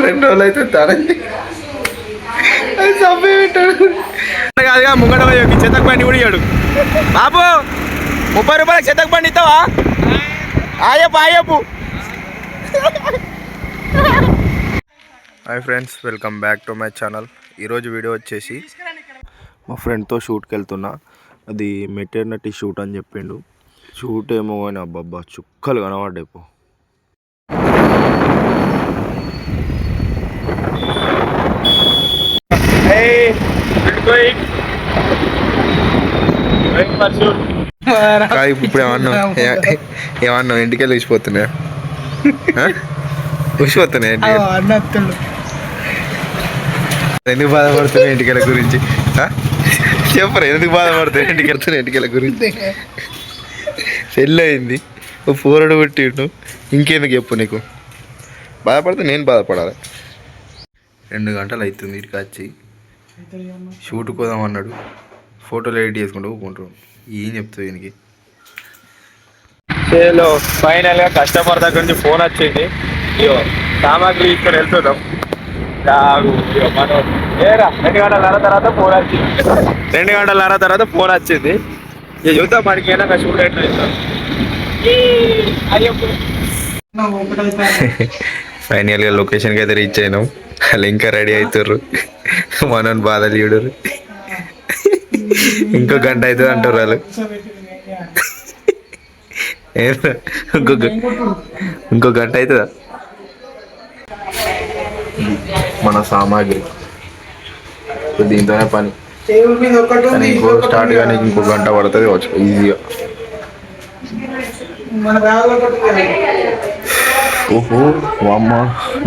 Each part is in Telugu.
2 రోజులు అయితే తనండి కాదుగా ముంగడ చెత్తకు బండి కూడా ఇయ్యాడు బాబు 30 రూపాయలకు చెత్తకు బండి ఇస్తావా ఆయప్పు hi friends, welcome back to my channel. ఈరోజు వీడియో వచ్చేసి మా ఫ్రెండ్తో షూట్కి వెళ్తున్నా. అది మెటర్నిటీ షూట్ అని చెప్పిండు. షూట్ ఏమో కానీ అబ్బాబ్బా చుక్కలు కనబడ్డాయి. పో ఇప్పుడు ఏమన్నా ఇంటికెళ్ళి ఊసిపోతున్నాయా? ఊసిపోతున్నాయి. ఎందుకు బాధపడుతున్నాయి ఇంటికెళ్ళ గురించి? చెప్పరా ఎందుకు బాధపడుతున్నాయి ఇంటికెళ్ళ గురించి? పెళ్ళి అయింది, పోరడు కొట్టిండు, ఇంకెందుకు చెప్పు? నీకు బాధపడితే నేను బాధపడాలి. 2 గంటలు అవుతుంది ఇంటికి వచ్చి. షూట్ పోదాం అన్నాడు, ఫోటోలు ఎడిట్ చేసుకుంటూ ఊపుకుంటారు. ఏం చెప్తావు దీనికి? ఫైనల్గా కస్టమర్ దగ్గర నుంచి ఫోన్ వచ్చింది. ఇయో సామాగ్రి ఇక్కడ వెళ్తున్నాం. 2 గంటల తర్వాత ఫోన్ వచ్చింది. ఇక చూద్దాం మనకి ఏదైనా షూట్ ఎట్లా ఇస్తాం. ఫైనల్గా లొకేషన్కి అయితే రీచ్ అయినాం. వాళ్ళు ఇంకా రెడీ అవుతారు. మనని బాధలు చూడరు. ఇంకో గంట అవుతుంది అంటారు వాళ్ళు. ఇంకో గంట అవుతుందా? మన సామాగ్రి దీంతోనే పని. ఇంకో స్టార్ట్ కానీ ఇంకో గంట పడుతుంది వచ్చు ఈజీగా. ఓహో అమ్మ,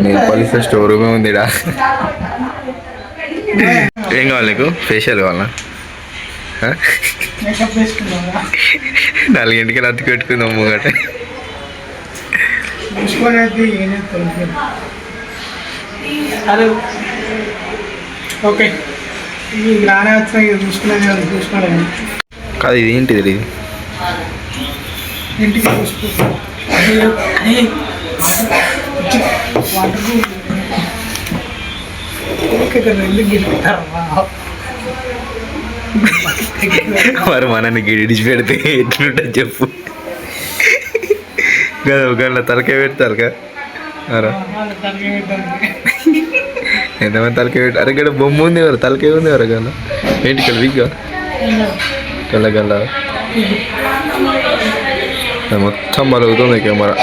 నెయిల్ పాలిష్ స్టోర్ రూమే ఉందిడా. ఏం కావాలి నీకు? ఫేషియల్ కావాలా? 4 గంటలకి అతికి పెట్టుకుందాం ముంగట. కాదు ఇది ఏంటిది? ఇది మరి మనని గిడిచి పెడితే ఎట్లుంటుంది చెప్పు? కదా ఒకళ్ళ తలకాయ పెడతారు. ఎంతమంది తలకాయ పెట్టి? అరే గడ బొమ్మ ఉంది, ఎవరు తలకాయ ఉంది? ఎవరు గల ఏంటి ఇక్కడ విగ్గా గల్ల మొత్తం బలుగుతుంది కెమెరా.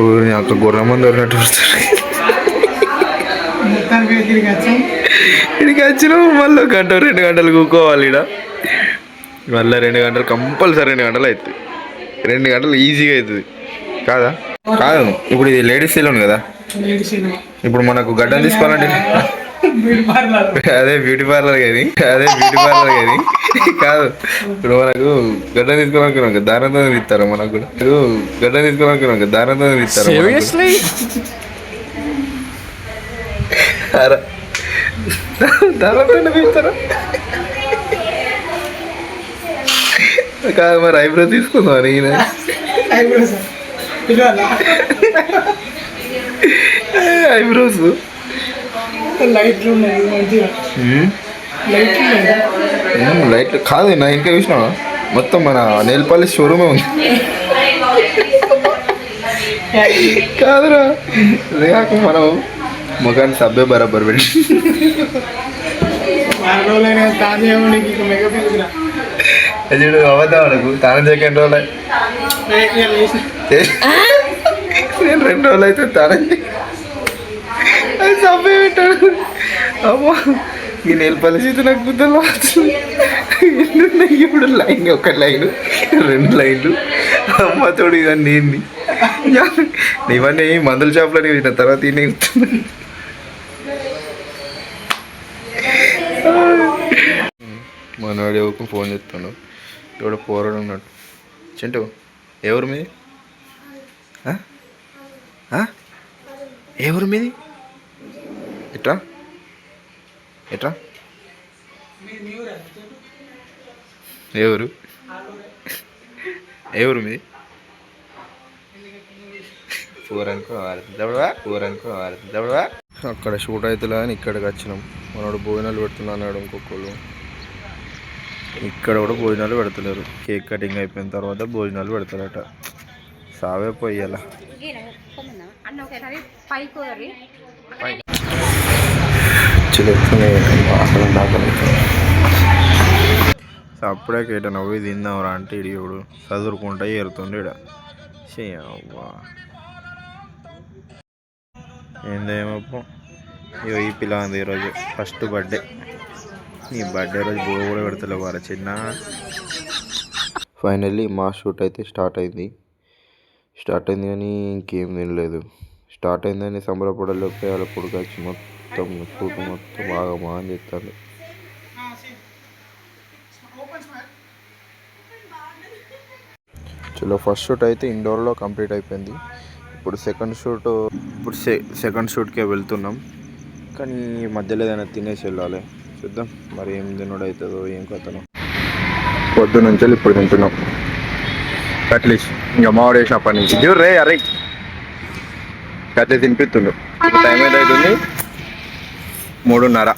ఊరిని అక్క గుర్రం మంది ఎవరినట్టు ఇక్కడికి వచ్చినాము. మళ్ళీ 1 గంట 2 గంటలు కూకోవాలి ఇక్కడ. మళ్ళీ 2 గంటలు కంపల్సరీ 2 గంటలు అవుతుంది. 2 గంటలు ఈజీగా అవుతుంది కాదా? కాదు, ఇప్పుడు ఇది లేడీస్ సెలూన్ కదా. ఇప్పుడు మనకు గడ్డం తీసుకోవాలంటే అదే బ్యూటీ పార్లర్ కదా. కాదు, ఇప్పుడు మనకు గడ్డం తీసుకోవాలనుకున్నాం కదా, దారంతో ఇస్తారా? మనకు కూడా గడ్డం తీసుకోవాలనుకున్నాం కదా, దారంతో ఇస్తారా? దారంతో ఇస్తారా? కాదు, మరి ఐబ్రో తీసుకుందాం ఈయన. ఐబ్రోస్ లైట్ కాదు, నా ఇంకా చూసినా మొత్తం మన నెయిల్ పాలిష్ షోరూమే ఉంది. కాదురా, రేపు మనం ముఖాన్ని సబ్బే బరాబర్ పెట్టి చూడు అవద్దాం మనకు తాను చేయకండి రోజులు. నేను 2 రోజులు అయితే తానండి అది సబ్బే పెట్టాడు. అమ్మా, ఈ నెయిల్ పాలిష్ అయితే నాకు గుద్దలు వస్తుంది. ఇప్పుడు లైన్, 1 లైన్ 2 లైన్లు. అమ్మ తోడు ఇవన్నీ ఏంది? ఇవన్నీ మందుల షాప్లోనే వచ్చిన తర్వాత ఈయన మనవాడు ఎవరికి ఫోన్ చేస్తాడు. ఎవడో పోరాడు ఉన్నాడు. చింటూ, ఎవరు మీది? ఎవరు మీది? ఎట్రా ఎట్రా ఎవరు ఎవరు మీది? అక్కడ షూట్ అవుతుందా అని ఇక్కడికి వచ్చినాం. మనోడు భోజనాలు పెడుతున్నా అన్నాడు. ఇంకొకళ్ళు ఇక్కడ కూడా భోజనాలు పెడతలేరు. కేక్ కటింగ్ అయిపోయిన తర్వాత భోజనాలు పెడతారట. సావే పోయేలా అప్పుడే కేట నవ్వి తిందాంరా అంటే ఇడియోడు చదువుకుంటా ఏరుతుండే ఇడ. అవ్వా ఏందేమో ఈ పిల్ల ఉంది ఈరోజు ఫస్ట్ బర్త్డే. ఈ బర్త్డే రోజు బువ్వ కూడా పెడతలేవు వారా చిన్న. ఫైనల్లీ మా షూట్ అయితే స్టార్ట్ అయింది కానీ ఇంకేం తినలేదు. స్టార్ట్ అయిందని సంబరపడలేకపోతే వాళ్ళ కొడుకు వచ్చి మొత్తం షూట్ మొత్తం బాగా అని చెప్తాను. చలో ఫస్ట్ షూట్ అయితే ఇండోర్లో కంప్లీట్ అయిపోయింది. ఇప్పుడు సెకండ్ షూట్కే వెళ్తున్నాం. కానీ మధ్యలో ఏదైనా తినేసి వెళ్ళాలి. చూద్దాం మరి ఏం తినడు అవుతుందో ఏం కథనో. పొద్దు నుంచి ఇప్పుడు తింటున్నాం అట్లీస్ట్. ఇంకా మామిడి వేసినప్పటి నుంచి రే అరే కట్లే తినిపిస్తుండు. టైం అయితే అవుతుంది 3:30.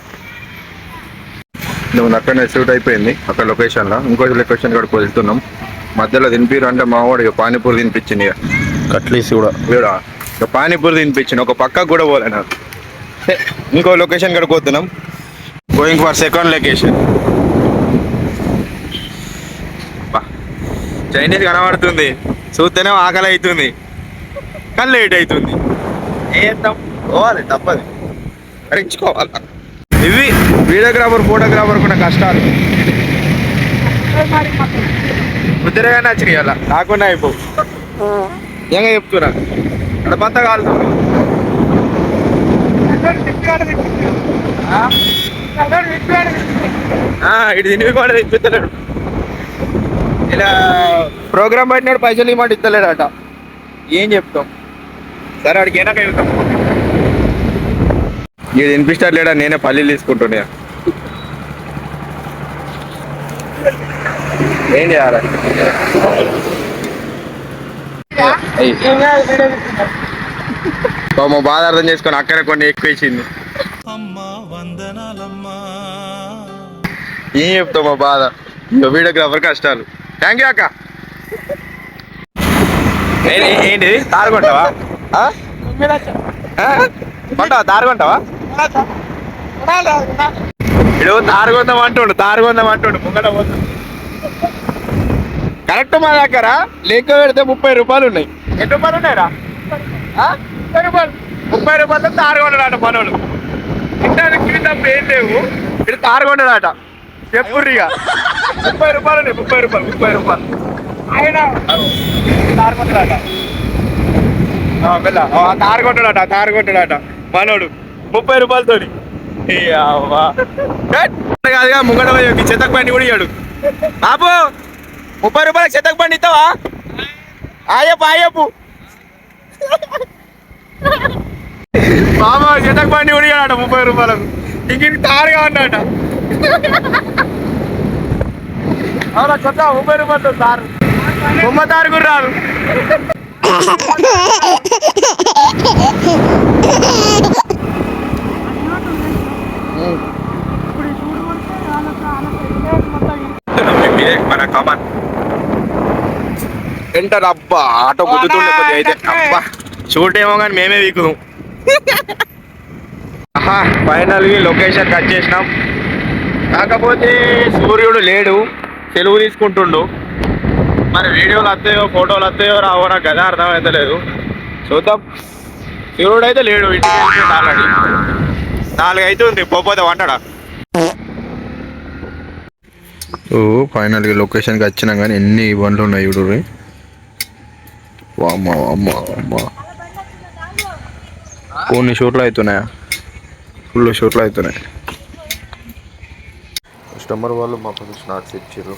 నువ్వు అక్కడనే షూట్ అయిపోయింది అక్కడ లొకేషన్లో. ఇంకో లొకేషన్ కూడా వెళ్తున్నాం. మధ్యలో తినిపిరు అంటే మా వాడు ఇక పానీపూరి తినిపించింది. ఇక కట్లీస్ కూడా ఇక పానీపూరి తినిపించింది. ఒక పక్కకు కూడా పోలే నాకు. ఇంకో లొకేషన్ కూడా పోతున్నాం. Going for second location. Chinese కనబడుతుంది చూస్తేనే ఆకలి అవుతుంది కానీ లేట్ అవుతుంది. ఏం పోవాలి తప్పదు భరించుకోవాలి. ఇవి ఫోటోగ్రాఫర్ కూడా కష్టాలు. ముద్రగా నచ్చినాయి అలా నాకుండా అయిపో ఏంగా చెప్తున్నా అక్కడ పంత కాలుతుంది. ఇటు తినివి కూడా తినిపిస్తలేడు. ఇలా ప్రోగ్రామ్ పట్టినాడు పైసలు ఇవ్వమంటే ఇస్తలేడట. ఏం చెప్తాం సరే అడిగి వెనక వెళ్తాం. ఇది తినిపిస్తాడు లేడా నేనే పల్లీలు తీసుకుంటున్నా. ఏం చేయాలి మా బాధ అర్థం చేసుకొని అక్కడ కొన్ని ఎక్కువ ఇచ్చింది. ఏం చెప్తావు మా బాధ. వీడియోగ్రాఫర్ కష్టాలు. థ్యాంక్ యూ అక్క. ఏంటి తారుకుంటావా కొంటావా తారుకుంటావా? ఇడు తారుగొందాం అంటుండు ముంగట పోతుంది. కరెక్ట్ మా దగ్గర లెక్క పెడితే 30 రూపాయలు ఉన్నాయి. ఎన్ని రూపాయలు ఉన్నాయిరా? 30 రూపాయలతో తారుగొండడాట మనోడు. ఇంటానికి తప్ప ఏం లేవు. ఇటు తారుగొండడాట చెప్పుర్రిగా 30 రూపాయలు ఉన్నాయి. 30 రూపాయలు ఆయన తారుగొండడాట. తారుగొంటాడట మనోడు 30 రూపాయలతోని. కాదుగా ముంగట చెత్తకు బండి కూడా ఇయ్యాడు. బాబు 30 రూపాయలకు చెత్తకు బండి ఇస్తావా? ఆయప్పు బాబా చెత్తకు బండి కూడా ఇయ్యాడట 30 రూపాయలకు. ఇంక తారుగా ఉన్నాట. అవునా కొత్త 30 రూపాయలతో తారు బొమ్మ తారు కూడా రాదు. మన కమన్ ఎంటర్ అబ్బా ఆటో గుద్దుతుండే కొద్దిగా అయితే అబ్బా షూట్ ఏమో కానీ మేమే వీకుదాం. ఫైనల్గా లొకేషన్కి వచ్చేసినాం. కాకపోతే సూర్యుడు లేడు, సెలవు తీసుకుంటుండు. మరి వీడియోలు వస్తాయో ఫోటోలు వస్తాయో రావో నాకు కదా అర్థమవుతలేదు. చూద్దాం. సూర్యుడు అయితే లేడు, ఇంటికి ఆల్రెడీ 4 అవుతుంది. పోతే వంటడా. ఫైనల్గా లొకేషన్కి వచ్చినాం కానీ ఎన్ని బండ్లు ఉన్నాయి చూడు. కొన్ని షూట్లు అవుతున్నాయా? ఫుల్ షూట్లు అవుతున్నాయి. కస్టమర్ వాళ్ళు మాకు స్నాక్స్ ఇచ్చారు.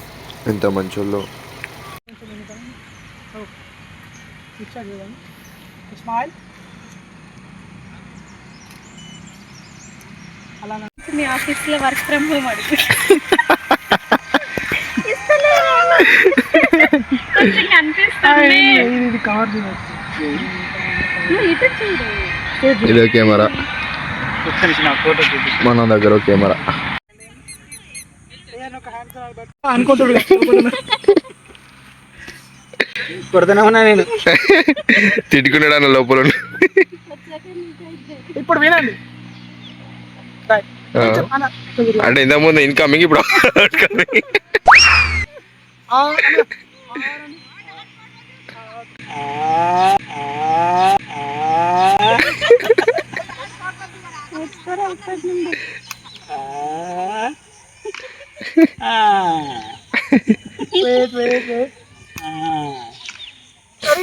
ఎంత మంచి వాళ్ళు. మీ ఆఫీస్లో వర్క్ ఫ్రమ్ హోమ్ అడుగు. కొంచెం కనిపిస్తుంది. నువ్వు ఇటు చూడు. ఇదే కెమెరా, మన దగ్గర కెమెరా. అనుకుంటుడు కొడుతూనే ఉన్నా నేను. తిట్టుకున్నాడు అన్న లోపల ఉండి. ఇప్పుడు వినండి. అంటే ఇంతకుముందు ఇన్కమింగ్, ఇప్పుడు అవుట్కమింగ్.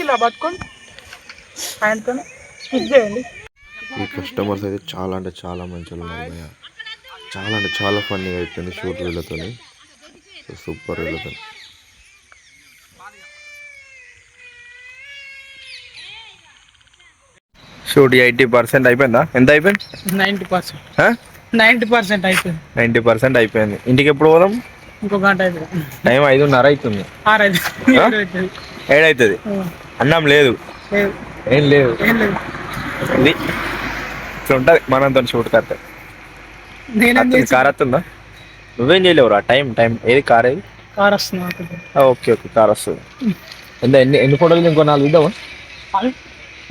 ఇలా పట్టుకోండి ఆయనతో స్టిచ్ చేయండి. ఈ కస్టమర్స్ అయితే చాలా అంటే చాలా మంచిగా ఉన్నారు భయ్యా. చాలా అంటే చాలా ఫన్నీగా అయిపోయింది షూట్ వీళ్ళతో. సూపర్ వీళ్ళతో. షూట్ 80% అయిపోయిందా? ఎంత అయిపోయింది? 90%. 90% అయిపోయింది. 90% అయిపోయింది. ఇంటికి ఎప్పుడు పోదాం? ఇంకో గంట అయిపోయింది. టైం 5:30 అవుతుంది. 7 అవుతుంది. అన్నం లేదు, ఏం లేదు. ఇది ఇట్లా ఉంటుంది మనంతో షూట్ కడితే. కార్ వస్తుందా? నువ్వేం చేయలేవురా? టైం ఏది? కార్ ఏది? కార్ వస్తుంది. ఓకే కార్ వస్తుంది. ఎన్ని ఫోటోలు? ఇంకో 4 ఇద్దామా?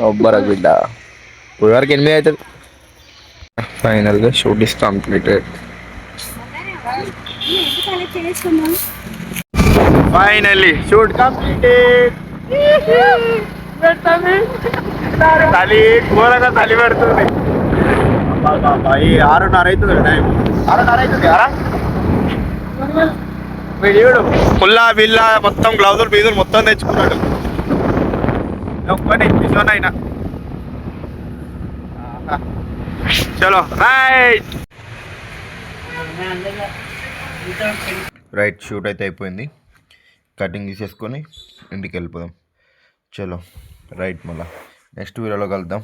ఒబ్బరా బిడ్డ. ఇప్పుడు వరకు 8 అవుతుంది. ఫైనల్గా shoot is completed. Finally shoot completed. తలి ఘోరంగా తలి పెడుతుంది. 6:30 అవుతుంది టైం. 6:30 అవుతుంది. వీడు పుల్లా బిల్లా మొత్తం గ్లౌజులు బీజులు మొత్తం తెచ్చుకున్నాడు. ఒక్కనే అయినా చలో రైట్. షూట్ అయితే అయిపోయింది. కటింగ్ తీసేసుకొని ఇంటికి వెళ్ళిపోదాం. చలో రైట్. మళ్ళీ నెక్స్ట్ వీడియోలో కలుద్దాం.